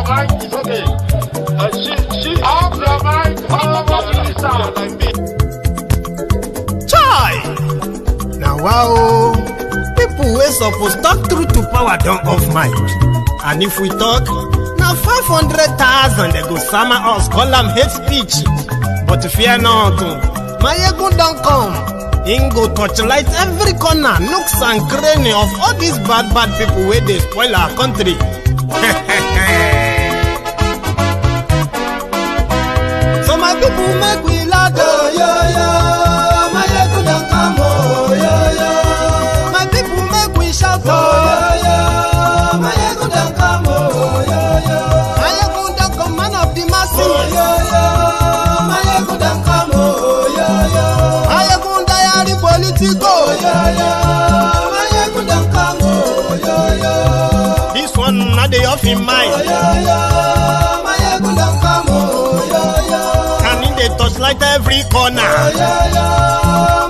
mind is okay. She off your mind. Chai! Now wow, people wey suppose talk truth to power don't off mind. And if we talk, now 500,000 they go summer us, call them hate speech. But fear not, Maiyegun don't come. Him go torchlight every corner, nooks and cranny of all these bad people where they spoil our country. So my people make we laugh, oh, yo, yo. Maiyegun don't come, oh, yo, yo. My people make we shout, oh, yo, yo. Maiyegun don't come, oh, yo, yo. Maiyegun don't come, man of the masses, oh, yo, yo. Maiyegun don't come, oh, yo, yo. Maiyegun diary Politico, yo, yo. Maiyegun don't come, oh, yo, yo. This one not the off in mind, oh, yo, yo. Maiyegun don't come, oh, yo, yo. And in the touchlight every corner, oh, yo, yo.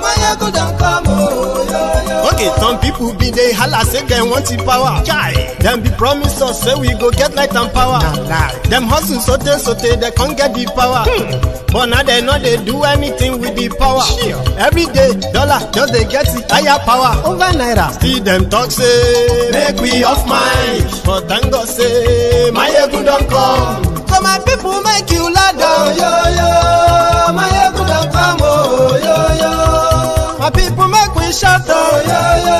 Maiyegun don't come, oh, yo, yo. Okay, some people be they holla say they want the power. Chai, them be promise us say we go get light and power. Nah. Them hustle sote they can't get the power. But now they know they do anything with the power. Sure. Every day, dollar just they get the higher power over naira. Still them talk say make we off mind. But thank God say Maiyegun don't come. So my people make you laugh, oh, yo, yo. Maiyegun don't come, oh, yo, yo. My people make we shout, oh, yo, yo.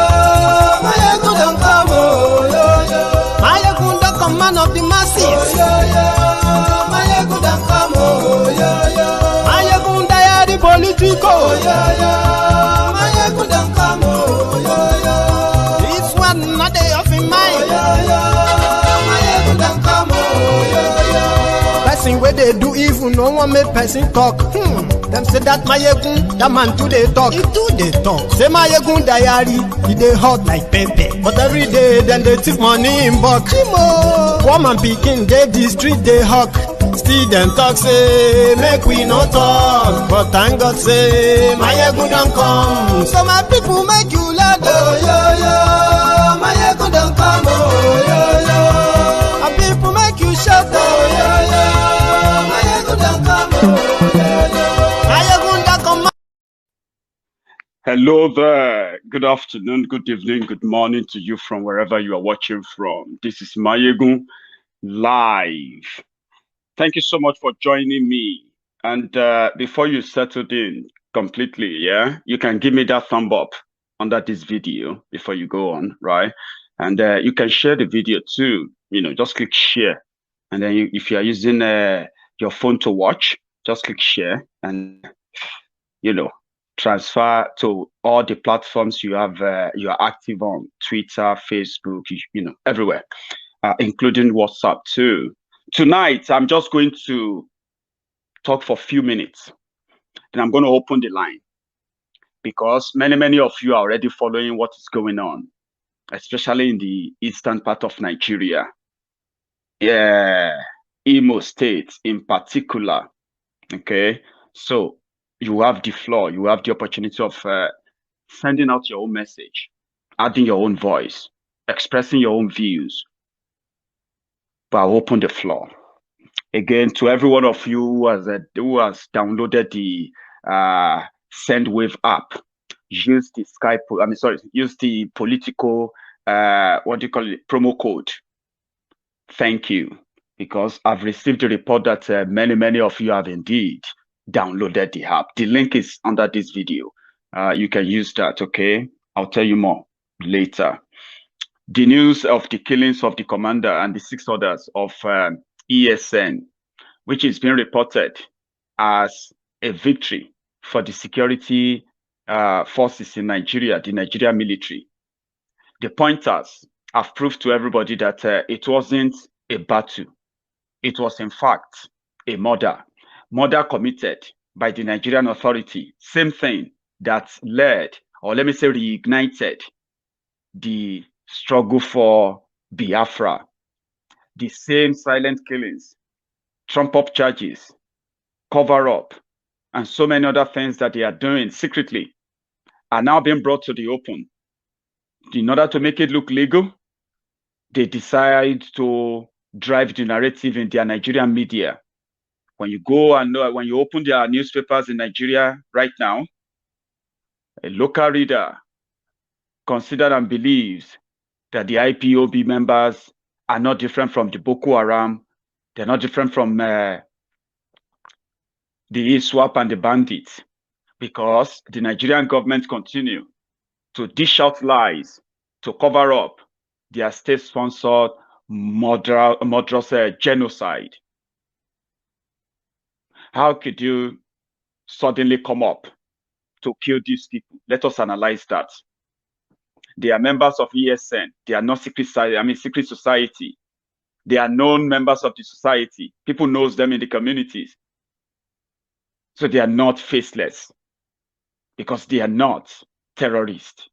Maiyegun don't come, oh, yo, yo. Maiyegun don't come, man of the masses, oh, yo, yo. Maiyegun don't come, oh, yo, yo. Maiyegun diary Politico, oh, yo, yo. Maiyegun don't come, oh, yo, yo. This one not they off in mind, oh, yo, yo. Maiyegun don't come, oh, yo, yo. Person where they do evil, no one make person talk. Them say that Maiyegun, that man too they talk. He too they talk. Say Maiyegun diary, he they hot like pepper. But every day then they take money in bulk. Woman picking, they the street they hawk. Still them talk say make we no talk. But thank God say Maiyegun don't come. So my people make you laugh, oh, yo, yo. Maiyegun don't come, oh, yo, yo. My people make you shout, oh, yo, yo. Maiyegun don't come, oh, yo, yo. Maiyegun don't come. Hello there. Good afternoon, good evening, good morning to you from wherever you are watching from. This is Maiyegun live. Thank you so much for joining me. And before you settled in completely, yeah, you can give me that thumb up under this video before you go on, right? And you can share the video too. You know, just click share. And then if you are using your phone to watch, just click share and, you know, transfer to all the platforms you have, you are active on, Twitter, Facebook, you know, everywhere, including WhatsApp too. Tonight, I'm just going to talk for a few minutes. Then I'm going to open the line because many of you are already following what is going on, especially in the eastern part of Nigeria. Yeah, Imo State in particular. Okay, so you have the floor, you have the opportunity of sending out your own message, adding your own voice, expressing your own views. But I'll open the floor again to every one of you who has downloaded the SendWave app. Use the use the Politico promo code. Thank you, because I've received a report that many of you have indeed downloaded the app. The link is under this video. You can use that. Okay, I'll tell you more later. The news of the killings of the commander and the 6 others of ESN, which is being reported as a victory for the security forces in Nigeria, the Nigerian military. The pointers have proved to everybody that it wasn't a battle. It was, in fact, a murder. Murder committed by the Nigerian authority. Same thing that led, or let me say reignited, the struggle for Biafra. The same silent killings, trump up charges, cover up, and so many other things that they are doing secretly are now being brought to the open. In order to make it look legal, they decide to drive the narrative in their Nigerian media. When you go and when you open their newspapers in Nigeria right now, a local reader considers and believes that the IPOB members are not different from the Boko Haram. They're not different from the ISWAP and the bandits, because the Nigerian government continue to dish out lies to cover up their state-sponsored murderous genocide. How could you suddenly come up to kill these people? Let us analyze that. They are members of ESN. They are not secret society. They are known members of the society. People knows them in the communities. So they are not faceless, because they are not terrorists.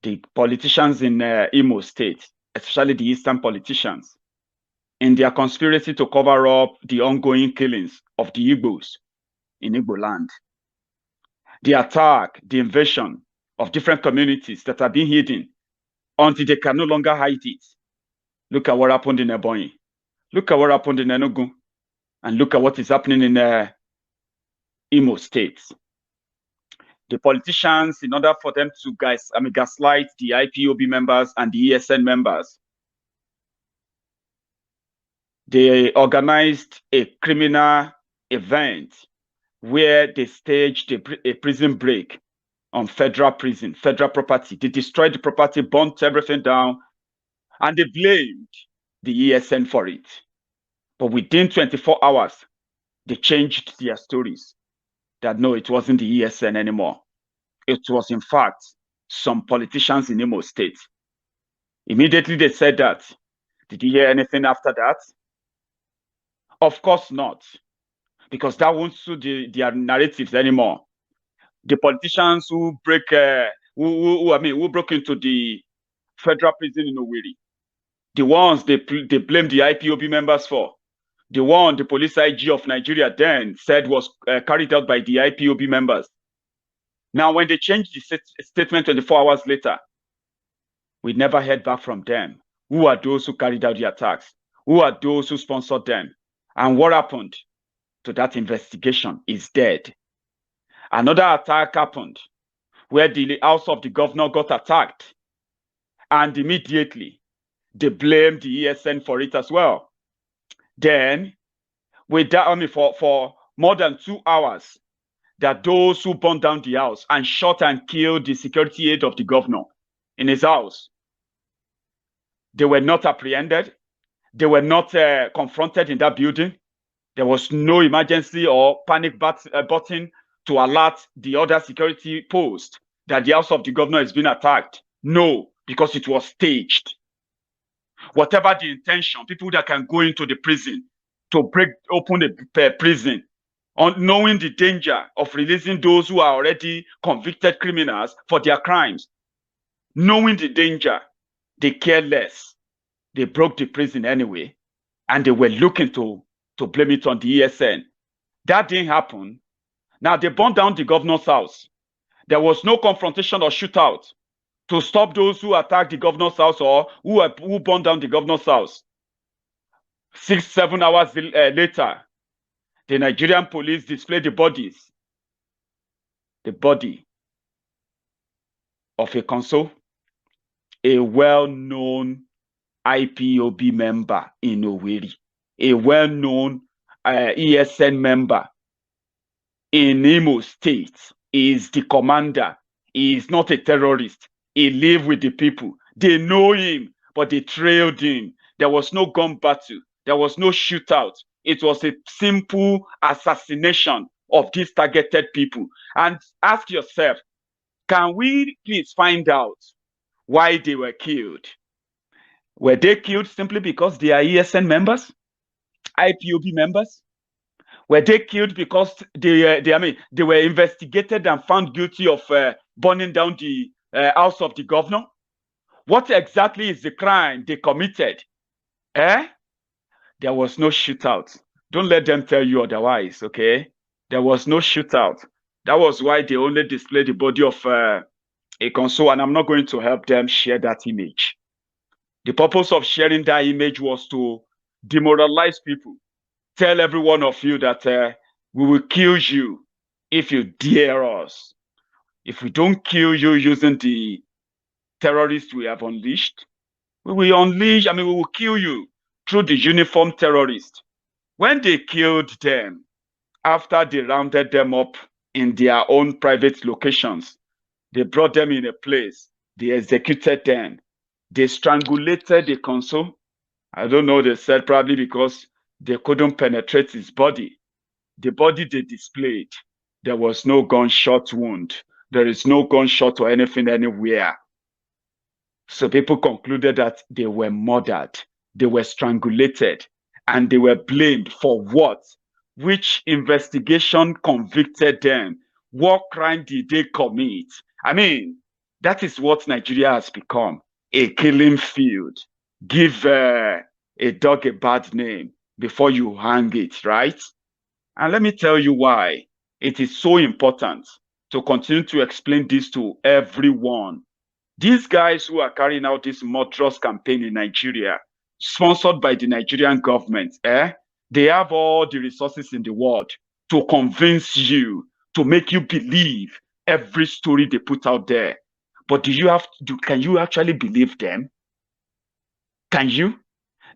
The politicians in Imo State, especially the Eastern politicians, in their conspiracy to cover up the ongoing killings of the Igbos in Igbo land, the attack, the invasion of different communities that are being hidden until they can no longer hide it. Look at what happened in Ebonyi. Look at what happened in Enugu. And look at what is happening in Imo State. The politicians, in order for them to gaslight the IPOB members and the ESN members, they organized a criminal event where they staged a prison break on federal prison, federal property. They destroyed the property, burnt everything down, and they blamed the ESN for it. But within 24 hours, they changed their stories that no, it wasn't the ESN anymore. It was, in fact, some politicians in Imo State. Immediately they said that. Did you hear anything after that? Of course not, because that won't suit their narratives anymore. The politicians who broke into the federal prison in Owerri, the ones they blame the IPOB members for, the one the police IG of Nigeria then said was carried out by the IPOB members. Now, when they changed the statement 24 hours later, we never heard back from them. Who are those who carried out the attacks? Who are those who sponsored them? And what happened to that investigation is dead. Another attack happened where the house of the governor got attacked, and immediately they blamed the ESN for it as well. Then, with that, for more than 2 hours, that those who burned down the house and shot and killed the security aide of the governor in his house, they were not apprehended. They were not confronted in that building. There was no emergency or panic button to alert the other security post that the house of the governor is being attacked. No, because it was staged. Whatever the intention, people that can go into the prison to break open the prison, knowing the danger of releasing those who are already convicted criminals for their crimes, knowing the danger, they care less. They broke the prison anyway, and they were looking to blame it on the ESN. That didn't happen. Now, they burned down the governor's house. There was no confrontation or shootout to stop those who attacked the governor's house or who burned down the governor's house. 6-7 hours later, the Nigerian police displayed the body of a consul, a well-known IPOB member in Owerri, a well-known ESN member in Imo State. He is the commander. He is not a terrorist. He lives with the people. They know him, but they trailed him. There was no gun battle. There was no shootout. It was a simple assassination of these targeted people. And ask yourself, can we please find out why they were killed? Were they killed simply because they are ESN members, IPOB members? Were they killed because they were investigated and found guilty of burning down the house of the governor? What exactly is the crime they committed? There was no shootout. Don't let them tell you otherwise, okay? There was no shootout. That was why they only displayed the body of a consul, and I'm not going to help them share that image. The purpose of sharing that image was to demoralize people. Tell every one of you that we will kill you if you dare us. If we don't kill you using the terrorists we have unleashed, we will kill you through the uniform terrorists. When they killed them, after they rounded them up in their own private locations, they brought them in a place, they executed them, they strangulated the consul. I don't know, they said probably because they couldn't penetrate his body. The body they displayed, there was no gunshot wound. There is no gunshot or anything anywhere. So people concluded that they were murdered, they were strangulated, and they were blamed for what? Which investigation convicted them? What crime did they commit? I mean, that is what Nigeria has become, a killing field. Give a dog a bad name before you hang it, right? And let me tell you why it is so important to continue to explain this to everyone. These guys who are carrying out this murderous campaign in Nigeria, sponsored by the Nigerian government, they have all the resources in the world to convince you, to make you believe every story they put out there. But can you actually believe them? Can you?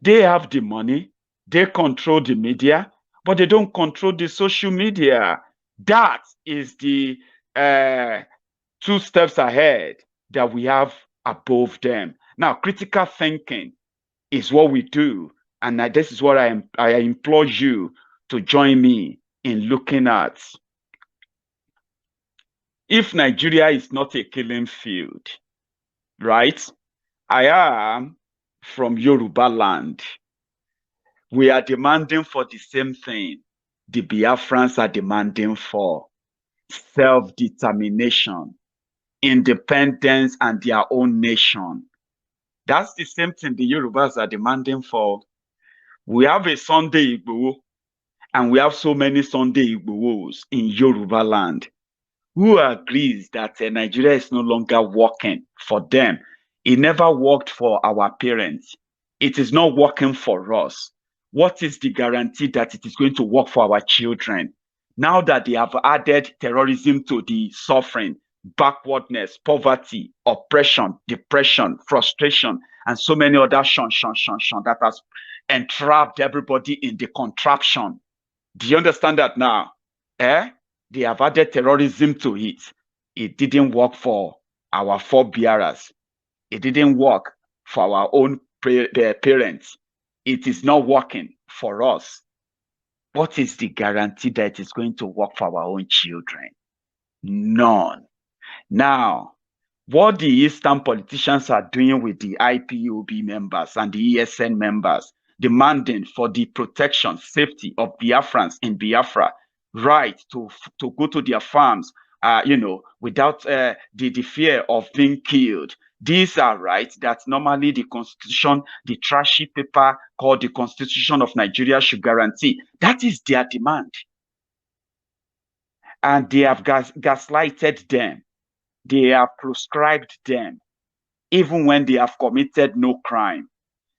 They have the money, they control the media, but they don't control the social media. That is the 2 steps ahead that we have above them. Now, critical thinking is what we do. And this is what I implore you to join me in looking at. If Nigeria is not a killing field, right? I am from Yoruba land. We are demanding for the same thing the Biafrans are demanding for: self-determination, independence, and their own nation. That's the same thing the Yorubas are demanding for. We have a Sunday Igbo, and we have so many Sunday Igbos in Yoruba land. Who agrees that Nigeria is no longer working for them? It never worked for our parents. It is not working for us. What is the guarantee that it is going to work for our children? Now that they have added terrorism to the suffering, backwardness, poverty, oppression, depression, frustration, and so many other that has entrapped everybody in the contraption. Do you understand that now? They have added terrorism to it. It didn't work for our forebearers. It didn't work for our own parents. It is not working for us. What is the guarantee that it's going to work for our own children? None. Now, what the Eastern politicians are doing with the IPOB members and the ESN members, demanding for the protection, safety of Biafrans in Biafra, right to go to their farms, without the fear of being killed. These are rights that normally the Constitution, the trashy paper called the Constitution of Nigeria, should guarantee. That is their demand. And they have gaslighted them. They have proscribed them, even when they have committed no crime.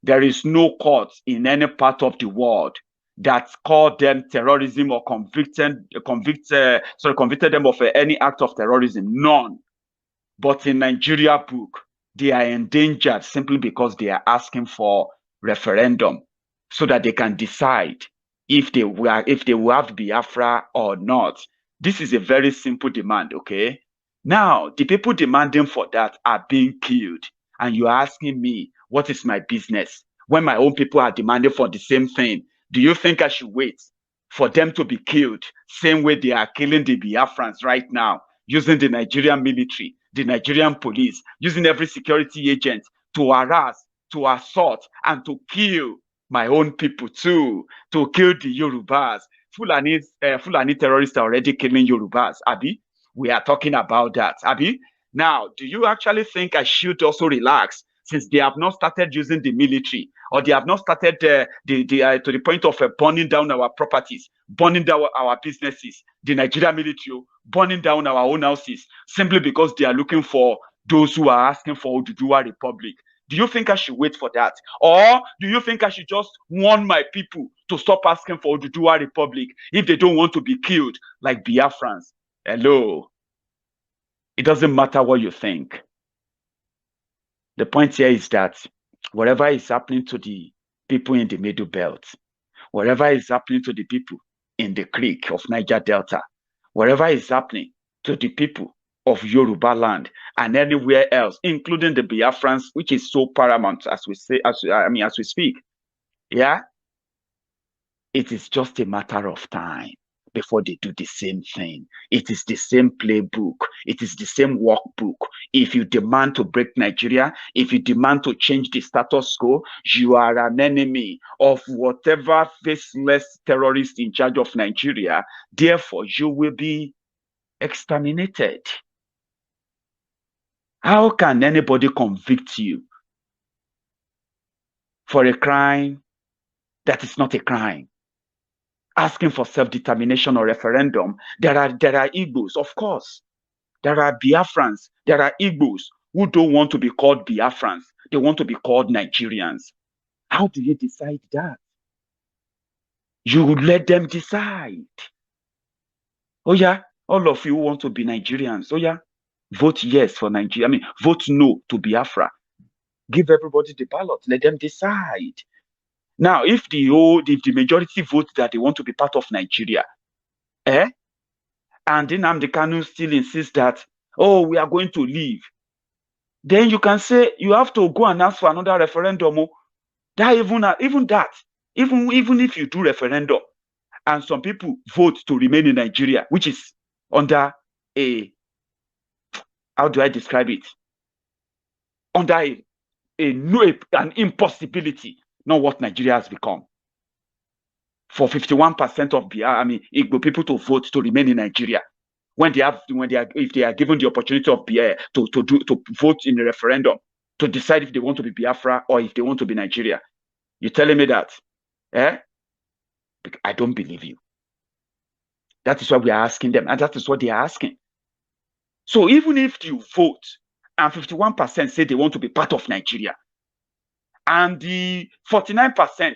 There is no court in any part of the world that called them terrorism or convicted them of any act of terrorism. None. But in Nigeria book, they are endangered simply because they are asking for referendum so that they can decide if they will have Biafra or not. This is a very simple demand, okay? Now, the people demanding for that are being killed. And you're asking me, what is my business? When my own people are demanding for the same thing, do you think I should wait for them to be killed? Same way they are killing the Biafrans right now, using the Nigerian military, the Nigerian police, using every security agent to harass, to assault, and to kill my own people too, to kill the Yorubas. Fulani terrorists are already killing Yorubas, Abi. We are talking about that, Abi. Now, do you actually think I should also relax since they have not started using the military, or they have not started to the point of burning down our properties, burning down our businesses, the Nigerian military, burning down our own houses, simply because they are looking for those who are asking for Oduduwa Republic? Do you think I should wait for that? Or do you think I should just warn my people to stop asking for Oduduwa Republic if they don't want to be killed like Biafrans? Hello. It doesn't matter what you think. The point here is that whatever is happening to the people in the Middle Belt, whatever is happening to the people in the creek of Niger Delta, whatever is happening to the people of Yoruba land and anywhere else, including the Biafrans, which is so paramount as we say, as we speak, yeah, it is just a matter of time before they do the same thing. It is the same playbook. It is the same workbook. If you demand to break Nigeria, if you demand to change the status quo, you are an enemy of whatever faceless terrorist in charge of Nigeria. Therefore, you will be exterminated. How can anybody convict you for a crime that is not a crime? Asking for self-determination or referendum, there are Igbos, of course. There are Biafrans, there are Igbos who don't want to be called Biafrans. They want to be called Nigerians. How do you decide that? You would let them decide. Oh yeah, all of you want to be Nigerians. Oh yeah, vote yes for Nigeria. Vote no to Biafra. Give everybody the ballot. Let them decide. Now, if the majority vote that they want to be part of Nigeria, and then Nnamdi Kanu still insists that, oh, we are going to leave, then you can say you have to go and ask for another referendum. Even if you do referendum and some people vote to remain in Nigeria, which is under how do I describe it? Under an impossibility, not what Nigeria has become. For 51% of Igbo people to vote to remain in Nigeria, if they are given the opportunity of to vote in a referendum to decide if they want to be Biafra or if they want to be Nigeria, you're telling me that? I don't believe you. That is why we are asking them, and that is what they are asking. So even if you vote and 51% say they want to be part of Nigeria, and the 49%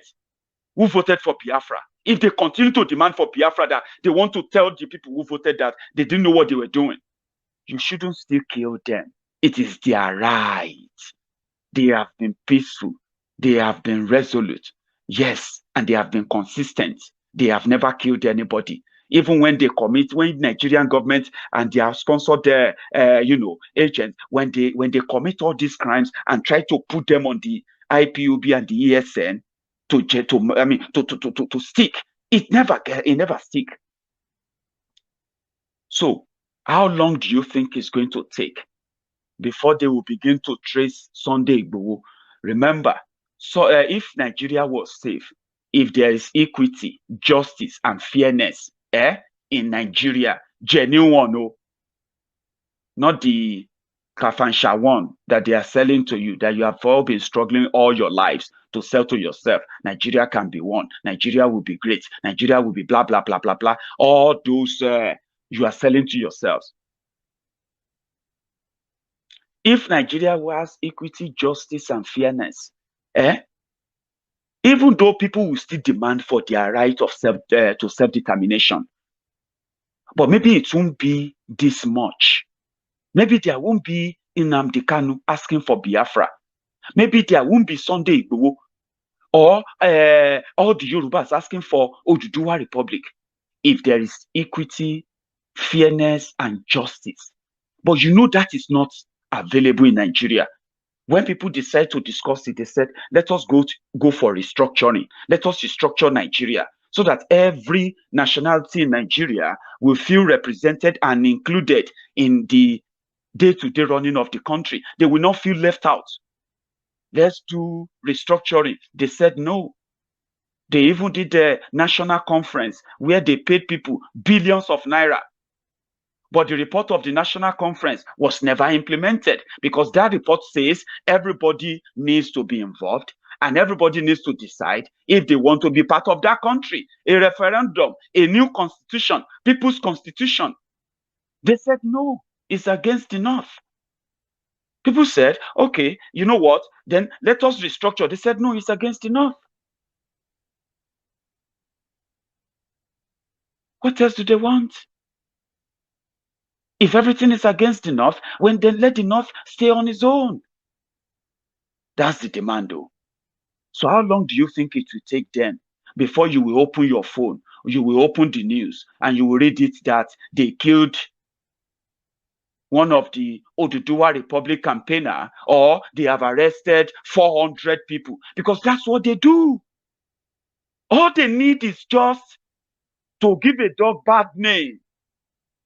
who voted for Biafra, if they continue to demand for Biafra, that they want to tell the people who voted that they didn't know what they were doing, you shouldn't still kill them. It is their right. They have been peaceful. They have been resolute. Yes, and they have been consistent. They have never killed anybody. Even when Nigerian government and their sponsored, agents, when they commit all these crimes and try to put them on the IPOB and the ESN to stick, it never stick. So, how long do you think it's going to take before they will begin to trace Sunday Igboho? Remember, so if Nigeria was safe, if there is equity, justice, and fairness in Nigeria, genuine, not the Kafansha one that they are selling to you, that you have all been struggling all your lives to sell to yourself. Nigeria can be one. Nigeria will be great. Nigeria will be blah, blah, blah, blah, blah. All those you are selling to yourselves. If Nigeria has equity, justice, and fairness, even though people will still demand for their right of self-determination, but maybe it won't be this much. Maybe there won't be Nnamdi Kanu asking for Biafra. Maybe there won't be Sunday Igboho or all the Yorubas asking for Oduduwa Republic if there is equity, fairness, and justice. But you know that is not available in Nigeria. When people decide to discuss it, they said, let us go for restructuring. Let us restructure Nigeria so that every nationality in Nigeria will feel represented and included in the day-to-day running of the country. They will not feel left out. Let's do restructuring. They said no. They even did a national conference where they paid people billions of naira. But the report of the national conference was never implemented because that report says everybody needs to be involved and everybody needs to decide if they want to be part of that country. A referendum, a new constitution, people's constitution. They said no, it's against the North. People said, okay, you know what? Then let us restructure. They said, no, it's against the North. What else do they want? If everything is against the North, then let the North stay on its own. That's the demand, though. So how long do you think it will take then before you will open your phone, you will open the news, and you will read it that they killed one of the Oduduwa Republic campaigner, or they have arrested 400 people? Because that's what they do. All they need is just to give a dog bad name.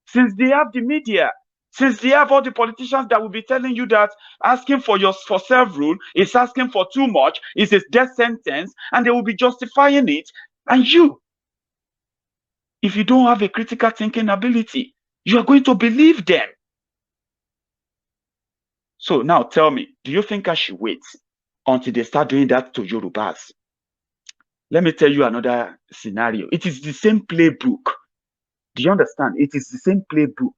Since they have the media, since they have all the politicians that will be telling you that asking for self-rule is asking for too much, is a death sentence, and they will be justifying it. And you, if you don't have a critical thinking ability, you are going to believe them. So now tell me, do you think I should wait until they start doing that to Yorubas? Let me tell you another scenario. It is the same playbook. Do you understand? It is the same playbook.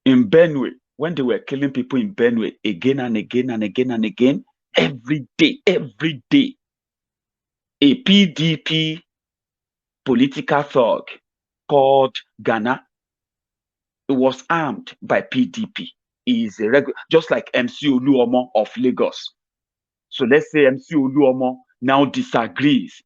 In Benue, when they were killing people in Benue again and again and again and again, every day, a PDP political thug called Ghana, it was armed by PDP. He is a regular, just like MC Oluomo of Lagos. So let's say MC Oluomo now disagrees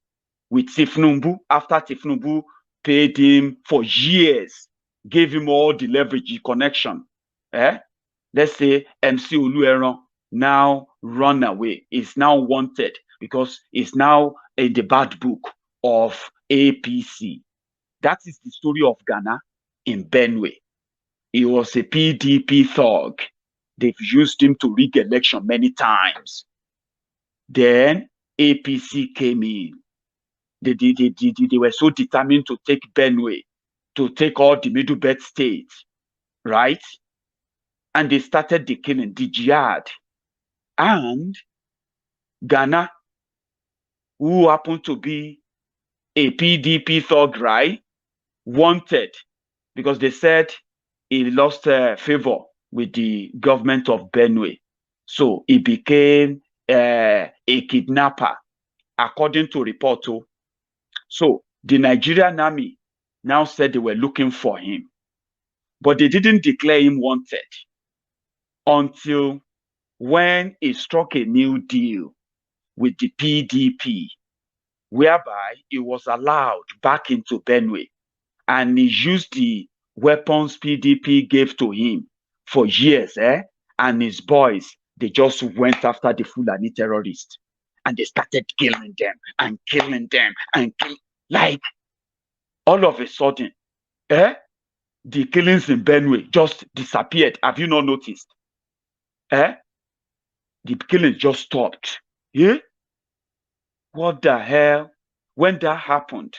with Tifnumbu after Tifnumbu paid him for years, gave him all the leverage connection. Let's say MC Olueron now run away, is now wanted because he's now in the bad book of APC. That is the story of Ghana in Benue. He was a PDP thug. They've used him to rig election many times. Then APC came in. They were so determined to take Benue, to take all the Middle Belt states, right? And they started the killing, the jihad. And Ghana, who happened to be a PDP thug, right, wanted, because they said he lost favor with the government of Benue. So he became a kidnapper, according to report. So the Nigerian army now said they were looking for him, but they didn't declare him wanted until when he struck a new deal with the PDP, whereby he was allowed back into Benue, and he used the weapons PDP gave to him for years, and his boys, they just went after the Fulani terrorists, and they started killing them and killing them and like all of a sudden, the killings in Benue just disappeared. Have you not noticed? The killings just stopped. Yeah? What the hell? When that happened,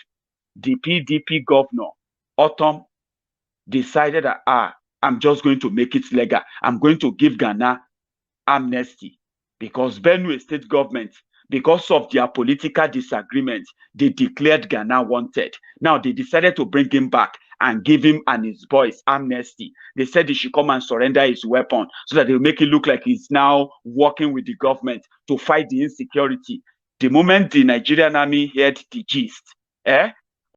the PDP governor, Autumn, decided that, I'm just going to make it legal. I'm going to give Ghana amnesty, because Benue state government, because of their political disagreement, they declared Ghana wanted. Now they decided to bring him back and give him and his boys amnesty. They said he should come and surrender his weapon so that they'll make it look like he's now working with the government to fight the insecurity. The moment the Nigerian army heard the gist,